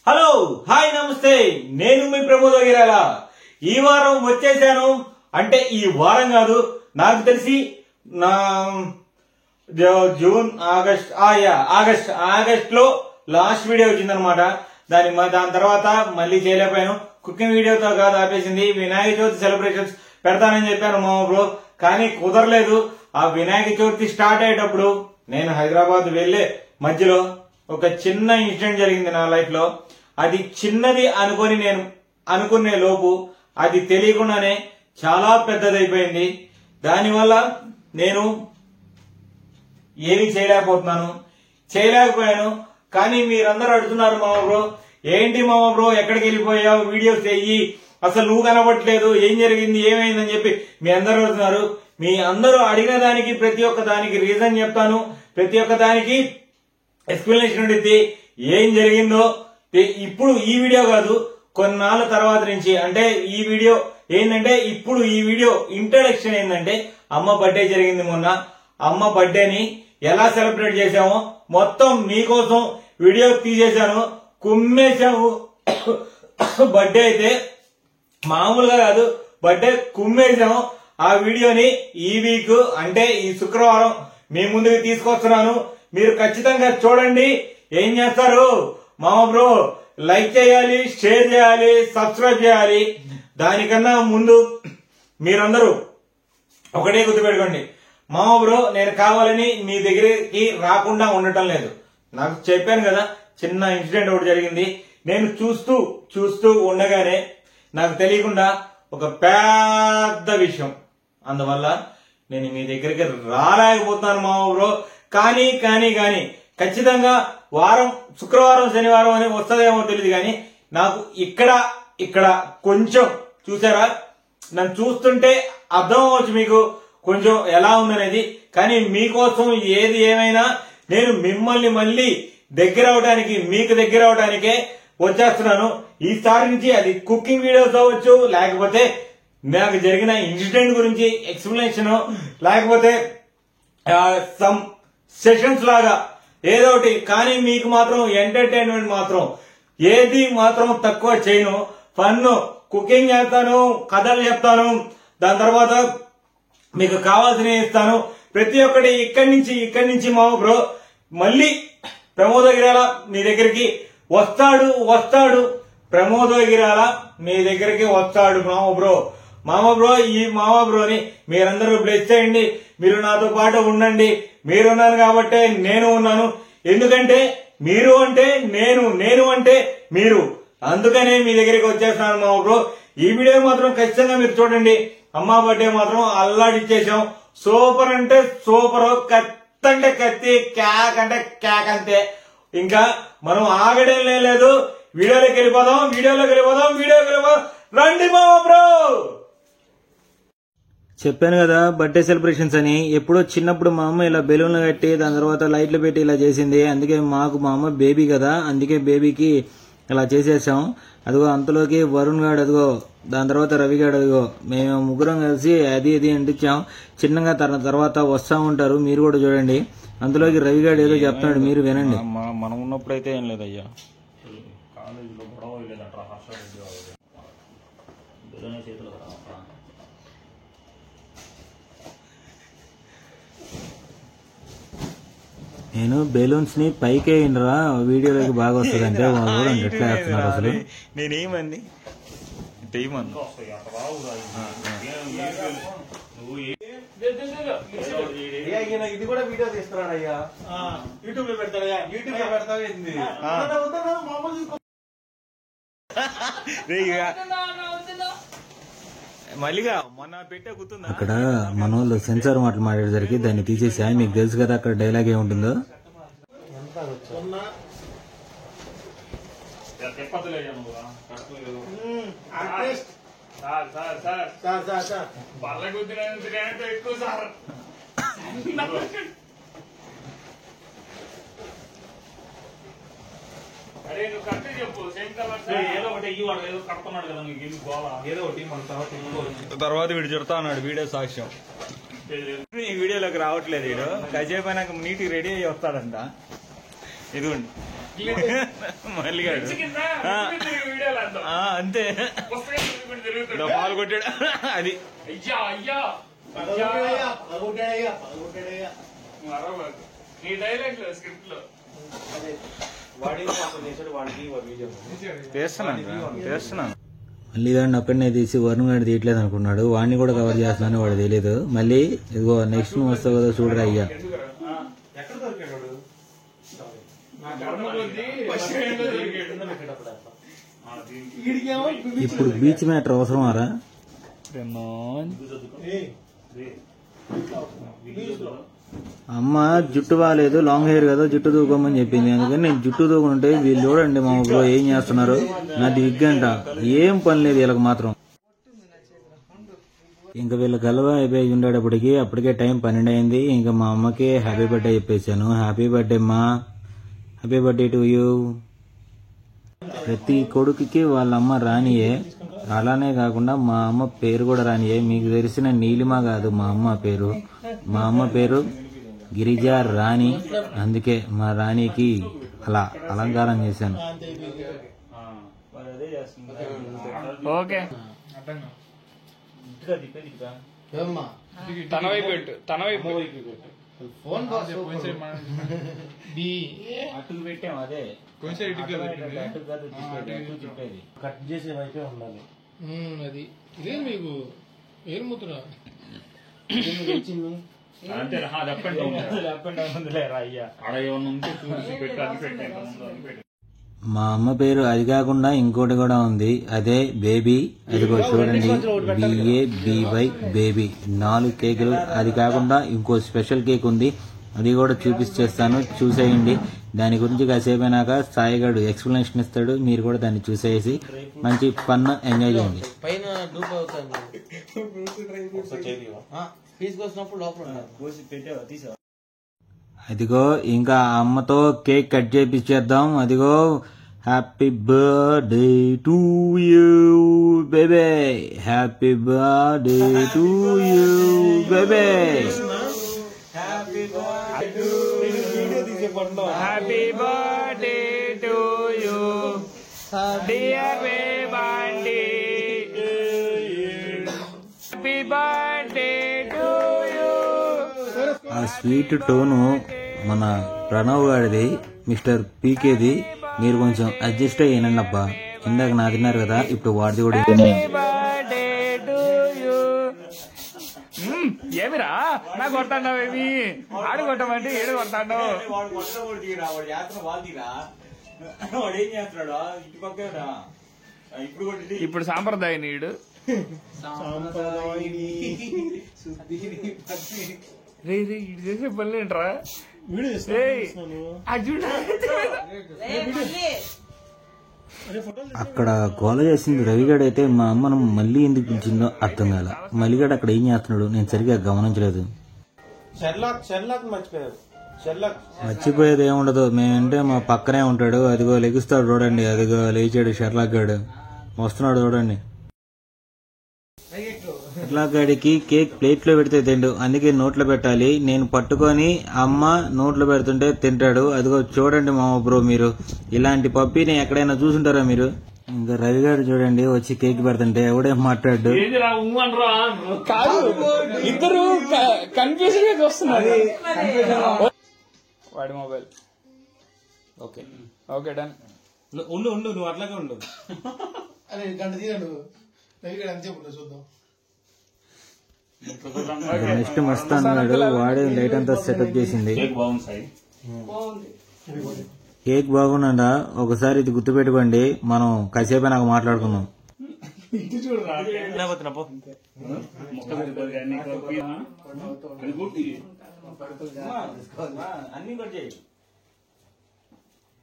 Hello hi నమస్తే నేను మీ ప్రమోద్ వగిరాల ఈ వారం వచ్చేసాను అంటే ఈ వారం కాదు నాకు తెలిసి నా జూన్ ఆగస్ట్ లో లాస్ట్ వీడియో వచ్చిందనమాట దాని తర్వాత మళ్ళీ చేయలేకపోయాను కుకింగ్ వీడియోతో కాదు ఆపేసింది వినాయక చవితి సెలబ్రేషన్స్ పెడతానని చెప్పాను మా బ్రో కానీ కుదరలేదు ఆ వినాయక చవితి స్టార్ట్ అయ్యేటప్పుడు నేను హైదరాబాద్ వెళ్లే మధ్యలో ఒక చిన్న ఇన్సిడెంట్ జరిగింది నా లైఫ్ లో అది చిన్నది అనుకొని నేను అనుకునే లోపు అది తెలియకుండానే చాలా పెద్దదైపోయింది దానివల్ల నేను ఏమీ చేయలేకపోయాను కానీ మీరందరూ అడుగుతున్నారు మామ బ్రో ఏంటి మామ బ్రో ఎక్కడికి వెళ్ళిపోయావు వీడియోస్ చెయ్యి అసలు నువ్వు కనబట్టలేదు ఏం జరిగింది ఏమైందని చెప్పి మీ అందరూ అడుగుతున్నారు మీ అందరూ అడిగిన దానికి ప్రతి ఒక్క దానికి రీజన్ చెప్తాను ప్రతి ఒక్క దానికి ఎక్స్ప్లెనేషన్ ఉంటుంది ఏం జరిగిందో ఇప్పుడు ఈ వీడియో కాదు కొన్నాళ్ళ తర్వాత నుంచి అంటే ఈ వీడియో ఏంటంటే ఇప్పుడు ఈ వీడియో ఇంట్రడక్షన్ ఏంటంటే అమ్మ బర్త్డే జరిగింది మొన్న అమ్మ బర్త్డేని ఎలా సెలబ్రేట్ చేసామో మొత్తం మీకోసం వీడియో తీసేశాను కుమ్మేశాము బర్త్డే అయితే మామూలుగా కాదు బర్త్డే కుమ్మేశాము ఆ వీడియోని ఈ వీక్ అంటే ఈ శుక్రవారం మీ ముందుకు తీసుకొస్తున్నాను మీరు ఖచ్చితంగా చూడండి ఏం చేస్తారు మామ బ్రో లైక్ చేయాలి షేర్ చేయాలి సబ్స్క్రైబ్ చేయాలి దానికన్నా ముందు మీరందరూ ఒకటే గుర్తుపెట్టుకోండి మామ బ్రో నేను కావాలని మీ దగ్గరికి రాకుండా ఉండటం లేదు నాకు చెప్పాను కదా చిన్న ఇన్సిడెంట్ ఒకటి జరిగింది నేను చూస్తూ ఉండగానే నాకు తెలియకుండా ఒక పెద్ద విషయం అందువల్ల నేను మీ దగ్గరికి రాలేకపోతున్నాను మామ బ్రో కానీ ఖచ్చితంగా వారం శుక్రవారం శనివారం అని వస్తుందేమో తెలియదు కానీ నాకు ఇక్కడ కొంచెం చూసారా నన్ను చూస్తుంటే అర్థం అవ్వచ్చు మీకు కొంచెం ఎలా ఉందనేది కానీ మీకోసం ఏది ఏమైనా నేను మిమ్మల్ని మళ్ళీ మీకు దగ్గర అవడానికే వచ్చేస్తున్నాను ఈసారి నుంచి అది కుకింగ్ వీడియోస్ అవ్వచ్చు లేకపోతే నాకు జరిగిన ఇన్సిడెంట్ గురించి ఎక్స్ప్లెనేషన్ లేకపోతే సమ్ సెషన్స్ లాగా ఏదో ఒకటి కానీ మీకు మాత్రం ఎంటర్టైన్మెంట్ మాత్రం ఏది మాత్రం తక్కువ చేయను ఫన్ కుకింగ్ చేస్తాను కథలు చెప్తాను దాని తర్వాత మీకు కావాల్సినవి ఇస్తాను ప్రతి ఒక్కటి ఇక్కడి నుంచి మామ బ్రో మళ్ళీ ప్రమోద్ వగిరాల మీ దగ్గరికి వస్తాడు ప్రమోద్ వగిరాల మీ దగ్గరికి వస్తాడు మామ బ్రో ఈ మామ బ్రోని మీరందరూ బ్లెస్ చేయండి మీరు నాతో పాటు ఉండండి మీరున్నారు కాబట్టి నేను ఉన్నాను ఎందుకంటే మీరు అంటే నేను అంటే మీరు అందుకనే మీ దగ్గరికి వచ్చేస్తున్నాను మామ బ్రో ఈ వీడియో మాత్రం ఖచ్చితంగా మీరు చూడండి అమ్మ బర్త్డే మాత్రం అల్లాడిచ్చేసాం సూపర్ అంటే సూపర్ కత్తి అంటే కత్తి క్యాక్ అంటే క్యాక్ అంతే ఇంకా మనం ఆగడం లేదు వీడియోలోకి వెళ్ళిపోదాం రండి మామ బ్రో చెప్పాను కదా బర్త్డే సెలబ్రేషన్స్ అని ఎప్పుడో చిన్నప్పుడు మా అమ్మ ఇలా బెలూన్లు కట్టి దాని తర్వాత లైట్లు పెట్టి ఇలా చేసింది అందుకే మా అమ్మ బేబీ కదా అందుకే బేబీకి ఇలా చేసేసాం అదిగో అంతలోకి వరుణ్ గాడు అదిగో దాని తర్వాత రవి గాడు అదిగో మేము ముగ్గురం కలిసి అది అంటించాం చిన్నగా తర్వాత వస్తా ఉంటారు మీరు కూడా చూడండి అందులోకి రవి గాడు ఏదో చెప్తున్నాడు మీరు వినండి మనం ఉన్నప్పుడైతే ఏం లేదయ్యా నేను బెలూన్స్ ని పైకే అయినరా వీడియోలోకి బాగా వస్తుంది అంటే వాళ్ళు ఎట్లా వేస్తున్నారు అసలు నేనేమంది ఇది కూడా వీడియో తీస్తున్నాడయ్యా యూట్యూబ్ లో పెడతాడయ్యా యూట్యూబ్ లో పెడతావు అక్కడ మన వాళ్ళు సెన్సార్ మాటలు మాట్లాడేసరికి దాన్ని తీసేసా మీకు తెలుసు కదా అక్కడ డైలాగ్ ఏముంటుందో అరే నువ్వు కరెక్ట్ చెప్పు సేమ్ కలర్ ఏదో ఒకటి ఇవ్వాలి ఏదో కడుతున్నాడు కదా నీకు గోవా ఏదో ఒకటి మన తర్వాత వీడు చెప్తా అన్నాడు వీడియో సాక్ష్యం ఈ వీడియోలోకి రావట్లేదు వీడు కాసేపు అయినాక నీటికి రెడీ అయ్యి వస్తాడంట ఇదిగోండి మల్లిగాడు అంతే పాలు కొట్టాడు అది అయ్యా అయ్యా నీ డైలాగ్ లో స్క్రిప్ట్ లో చేస్తున్నాను మళ్ళీ దాన్ని అక్కడనే తీసి వరుణ్ గారి తీయట్లేదు అనుకున్నాడు. వాడిని కూడా కవర్ చేస్తున్నాను వాడు తెలియదు. మళ్ళీ ఇదిగో నెక్స్ట్ నువ్వు వస్తావు కదా చూడరా అయ్యా. ఇప్పుడు బీచ్ మ్యాటర్ అవసరమారా? అమ్మ జుట్టు బాగాలేదు, లాంగ్ హెయిర్ కదా, జుట్టు దూకోమని చెప్పింది. అందుకని నేను జుట్టు దూకుంటే వీళ్ళు చూడండి మా ఊళ్ళో ఏం చేస్తున్నారు. నాది విగ్గంట, ఏం పని లేదు వీళ్ళకి మాత్రం. ఇంకా వీళ్ళ గలవ అయిపోయి ఉండేటప్పటికి అప్పటికే టైం 12 అయింది. ఇంకా మా అమ్మకి హ్యాపీ బర్త్డే చెప్పేశాను. హ్యాపీ బర్త్డే అమ్మా, హ్యాపీ బర్త్డే టు యూ. ప్రతి కొడుకుకి వాళ్ళ అమ్మ రానియే, అలానే కాకుండా మా అమ్మ పేరు కూడా రానియే. మీకు తెలిసిన నీలిమ కాదు మా అమ్మ పేరు. మా అమ్మ పేరు గిరిజా రాణి. అందుకే మా రాణికి అలా అలంకారం చేశాను. ఓకే తన వైపు పెట్టు, తన వైపు అటుకు పెట్టాం. అదే కట్ చేసే వైపే ఉండాలి. అది ఇదే మీకు ఏం ముద్ర అంతే మా అమ్మ పేరు అది కాకుండా ఇంకోటి కూడా ఉంది, అదే బేబీ. అదిగో చూడండి, BABY బేబీ. 4 కేకులు. అది కాకుండా ఇంకో స్పెషల్ కేక్ ఉంది, అది కూడా చూపిస్తాను, చూసేయండి. దాని గురించి కాసేపైనాక సాయిగాడు ఎక్స్ప్లెనేషన్ ఇస్తాడు. మీరు కూడా దాన్ని చూసేసి మంచి ఫన్ ఎంజాయ్ చేయండి. పైన డూప్ అవుతాను తీసుకొచ్చినప్పుడు లోపల అదిగో ఇంకా అమ్మతో కేక్ కట్ చేపిచ్చేద్దాం. అదిగో happy birthday to you baby, happy birthday to you baby, happy birthday to you dear baby, happy birthday to you. ఆ స్వీట్ టోను మన ప్రణవ్ గారిది, మిస్టర్ పీకేది. మీరు కొంచెం అడ్జస్ట్ అయ్యానండి అబ్బా. ఇందాక నా తిన్నారు కదా, ఇప్పుడు వాడిది కూడా. ఏమిరా నాకు కొడతాండావు, ఏమి ఆడు కొట్టమంటే ఏడు కొడతాండు. ఇప్పుడు సాంప్రదాయ నీడు రే రే ఇటు చేసే పనులు ఏంట్రా? అక్కడ గోల చేసింది రవిగాడు. అయితే మా అమ్మను మళ్ళీ ఎందుకు పిలిచిందో అర్థం కాల. మల్లిగాడు అక్కడ ఏం చేస్తున్నాడు నేను సరిగా గమనించలేదు. మర్చిపోయేది ఏముండదు, మేమంటే మా పక్కనే ఉంటాడు. అదిగో లెగుస్తాడు చూడండి, అదిగో లేచాడు షెర్లాక్ గాడు, వస్తున్నాడు చూడండి. షెర్లాక్ గాడికి కేక్ ప్లేట్ లో పెడితే తిండు, అందుకే నోట్లో పెట్టాలి. నేను పట్టుకొని అమ్మ నోట్లో పెడుతుంటే తింటాడు. అదిగో చూడండి మామ బ్రో, మీరు ఇలాంటి పప్పిని ఎక్కడైనా చూసుంటారా మీరు? ఇంకా రవిగాడు చూడండి వచ్చి కేక్ పెడుతుంటే ఎవడేం మాట్లాడు. ఇద్దరు కన్ఫ్యూజన్ గా చూస్తున్నారు. వాడి మొబైల్ ఓకే ఓకే డన్. ఉండు ఉండు, నువ్వు అట్లాగే ఉండు. అరే గంట తీయడు అంతే చూద్దాం. నెక్స్ట్ మస్తాన్ గాడు వాడే లైట్ అంతా సెటప్ చేసింది. కేక్ బాగున్నాడా? ఒకసారి ఇది గుర్తుపెట్టుకోండి, మనం కాసేపు నాకు మాట్లాడుకుందాం.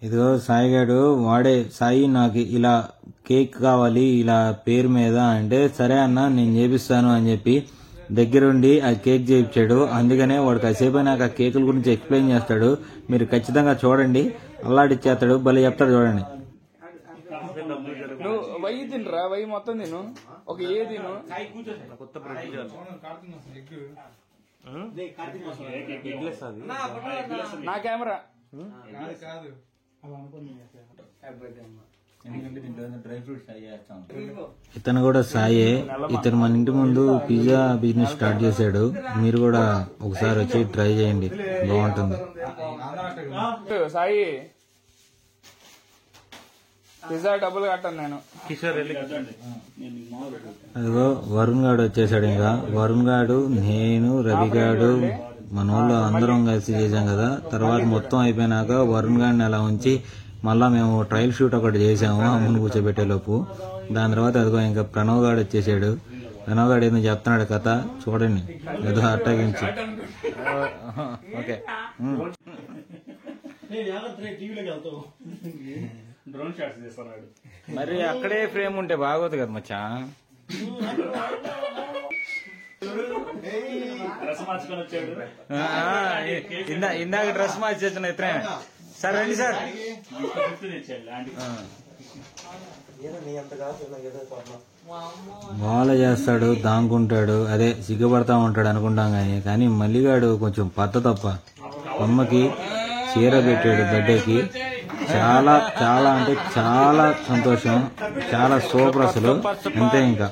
ఇదిగో సాయిగాడు వాడే. సాయి నాకు ఇలా కేక్ కావాలి ఇలా పేరు మీద అంటే, సరే అన్న నేను చేపిస్తాను అని చెప్పి దగ్గరుండి ఆ కేక్ చేయించాడు. అందుకనే వాడు కాసేపు నాకు ఆ కేకుల గురించి ఎక్స్ప్లెయిన్ చేస్తాడు. మీరు ఖచ్చితంగా చూడండి, అల్లాడిచ్చేస్తాడు, భలే చెప్తాడు చూడండి. నువ్వు వయ్యి తినరా, వయ్యి మొత్తం తిను, ఒక ఏ తిను. నా కెమెరా అలా అనుకుని ఎందుకంటే దీంట్లో డ్రై ఫ్రూట్స్ అవి వేస్తాం. ఇతను కూడా సాయే. ఇతను మన ఇంటి ముందు పిజ్జా బిజినెస్ స్టార్ట్ చేశాడు. మీరు కూడా ఒకసారి వచ్చి ట్రై చేయండి, బాగుంటుంది. సాయి పిజ్జా డబ్బులు కట్టాను నేను. కిషోర్ వెళ్ళి కదండి. అదిగో వరుణ్ గాడు వచ్చేసాడు. ఇంకా వరుణ్ గాడు, నేను, రవి గాడు, మన వాళ్ళు అందరం కలిసి చేసాం కదా. తర్వాత మొత్తం అయిపోయినాక వరుణ్ గాడిని అలా ఉంచి మళ్ళా మేము ట్రయల్ షూట్ ఒకటి చేసాము అమ్ముని కూర్చోబెట్టే లోపు. దాని తర్వాత అదిగో ఇంకా ప్రణవ్ గాడు వచ్చేసాడు. ప్రణవ్ గాడు ఏదో చెప్తున్నాడు కథ, చూడండి ఏదో అట్టాగించి. ఓకే టీవీలోకి వెళ్తావు. డ్రోన్ షాట్స్ చేస్తున్నాడు. మరి అక్కడే ఫ్రేమ్ ఉంటే బాగోదు కదా మచ్చా. డ్రెస్ మార్చుకొని వచ్చాడు. ఇందాక డ్రెస్ మార్చేసిన ఇతనే. సార్ రండి సార్. బాగా చేస్తాడు, దాంకుంటాడు, అదే సిగ్గుపడతా ఉంటాడు అనుకుంటాం కానీ మల్లిగాడు కొంచెం తప్ప అమ్మకి చీర పెట్టాడు బర్త్డేకి. చాలా చాలా అంటే చాలా సంతోషం, చాలా సూపర్ అసలు. అంతే ఇంకా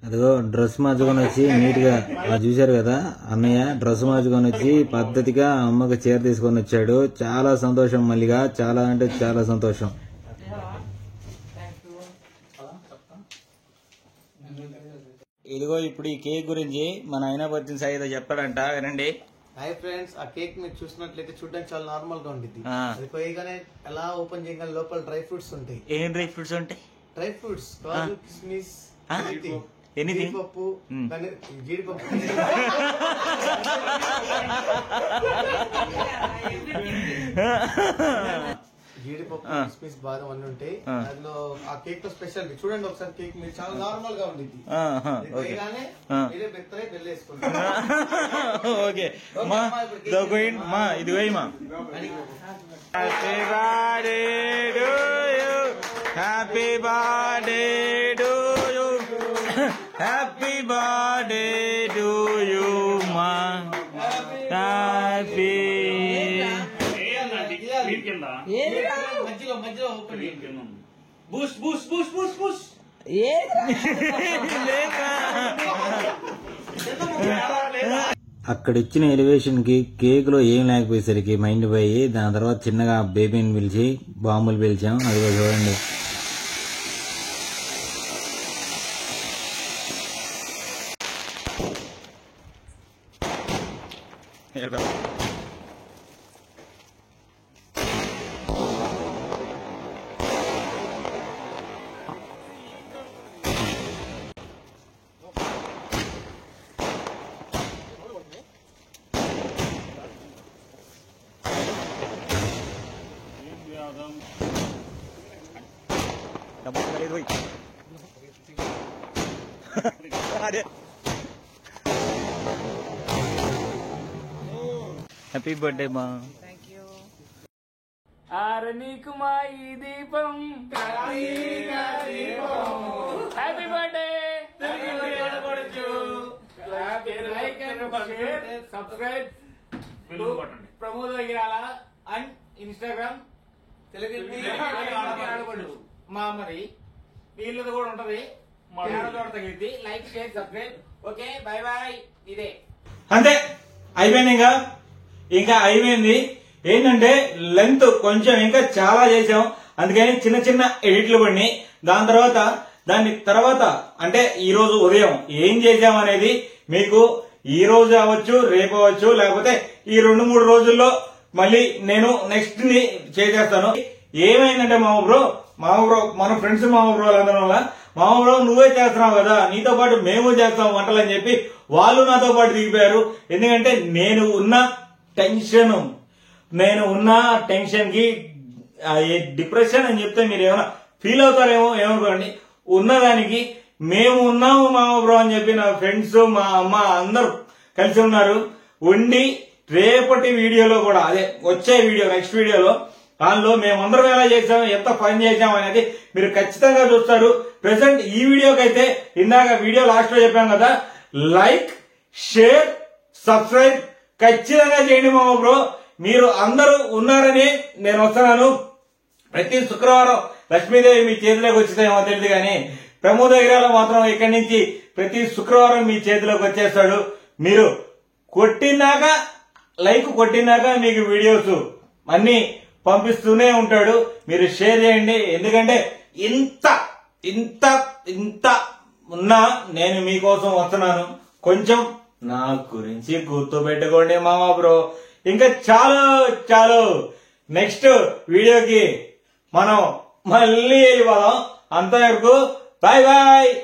అదిగో డ్రెస్ మార్చుకొని వచ్చి నీట్ గా చూశారు కదా అన్నయ్య. డ్రెస్ మార్చుకొని వచ్చి పద్ధతిగా అమ్మకి చీర తీసుకొని వచ్చాడు. చాలా సంతోషం మల్లిగా, చాలా అంటే చాలా సంతోషం. ఇదిగో ఇప్పుడు ఈ కేక్ గురించి మన అయినాపర్తిన సాయితో చెప్తాడంట, వినండి. హాయ్ ఫ్రెండ్స్, ఆ కేక్ మీరు చూసినట్లయితే చూడడానికి చాలా నార్మల్ గా ఉంటుంది. అది పోయగానే ఎలా ఓపెన్ చేయగానే లోపల డ్రై ఫ్రూట్స్ ఉంటాయి. ఏం డ్రై ఫ్రూట్స్ ఉంటాయి? డ్రై ఫ్రూట్స్, కాజు, కిస్మిస్, జీడిపప్పు, జీడిపప్పు, జీడిపప్పు, కిస్మిస్, బాదం అన్ని ఉంటాయి. అందులో ఆ కేక్ లో స్పెషల్ చూడండి ఒకసారి. కేక్ మీరు చాలా నార్మల్ గా ఉంటుంది. మీరే బెత్తరే బెల్ వేసుకుంటారు. ఓకే మా ఇది మా happy birthday to you, happy birthday to you, happy birthday to you మా, హ్యాపీ మధ్యలో మధ్యలో open Boost Boost Boost Boost Boost. అక్కడ ఇచ్చిన ఎలివేషన్ కి కేక్ లో ఏం లేకపోయేసరికి మైండ్ పోయి దాని తర్వాత చిన్నగా బేబీని పిలిచి బాంబులు పిలిచాం. అదిగో చూడండి. హ్యాపీ బర్త్డే మా. ఆర నీకు మా ఈ దీపం, హ్యాపీ బర్త్డే. సబ్స్క్రైబ్ ప్రమోద్ దగ్గర అండ్ ఇన్స్టాగ్రామ్ తెలుగు మా మరి వీళ్ళది కూడా ఉంటది. తగిలింది. Like, share, subscribe. Okay, bye bye. ఇదే అంతే అయిపోయింది. ఇంకా అయిపోయింది. ఏంటంటే లెంత్ కొంచెం ఇంకా చాలా చేసాం, అందుకని చిన్న చిన్న ఎడిట్లు పడినాయి. దాని తర్వాత అంటే ఈ రోజు ఉదయం ఏం చేసాం అనేది మీకు ఈ రోజు అవ్వచ్చు, రేపు అవ్వచ్చు, లేకపోతే ఈ 2-3 రోజుల్లో మళ్ళీ నేను నెక్స్ట్ ని చేసేస్తాను. ఏమైందంటే మామ బ్రో మన ఫ్రెండ్స్ మామ బ్రో అందరం వల్ల మామ బ్రో నువ్వే చేస్తున్నావు కదా, నీతో పాటు మేము చేస్తాం వంటలు అని చెప్పి వాళ్ళు నాతో పాటు దిగిపోయారు. ఎందుకంటే నేను ఉన్న టెన్షన్ కి డిప్రెషన్ అని చెప్తే మీరు ఏమైనా ఫీల్ అవుతారేమో ఏమనుకోండి. ఉన్నదానికి మేము ఉన్నాము మామ బ్రో అని చెప్పి నా ఫ్రెండ్స్, మా అమ్మ అందరూ కలిసి ఉన్నారు. ఉండి రేపటి వీడియోలో కూడా అదే వచ్చే వీడియో నెక్స్ట్ వీడియోలో దానిలో మేమందరం ఎలా చేసాం, ఎంత పని చేసాం అనేది మీరు ఖచ్చితంగా చూస్తారు. ప్రెసెంట్ ఈ వీడియోకి అయితే ఇందాక వీడియో లాస్ట్ లో చెప్పాం కదా, లైక్, షేర్, సబ్స్క్రైబ్ ఖచ్చితంగా చేయండి మామ బ్రో. మీరు అందరూ ఉన్నారని నేను వస్తున్నాను. ప్రతి శుక్రవారం లక్ష్మీదేవి మీ చేతిలోకి వచ్చిందేమో తెలియదు కానీ ప్రమోద్ అగ్రవాల్ మాత్రం ఇక్కడి నుంచి ప్రతి శుక్రవారం మీ చేతిలోకి వచ్చేస్తాడు. మీరు కొట్టినాక లైక్ కొట్టినాక మీకు వీడియోస్ అన్ని పంపిస్తూనే ఉంటాడు. మీరు షేర్ చేయండి. ఎందుకంటే ఇంత ఇంత ఇంత ఉన్నా నేను మీకోసం వస్తున్నాను. కొంచెం నా గురించి గుర్తు పెట్టుకోండి మామ బ్రో. ఇంకా చాలు నెక్స్ట్ వీడియోకి మనం మళ్ళీ వెళ్ళిపోదాం. అంతవరకు బాయ్ బాయ్.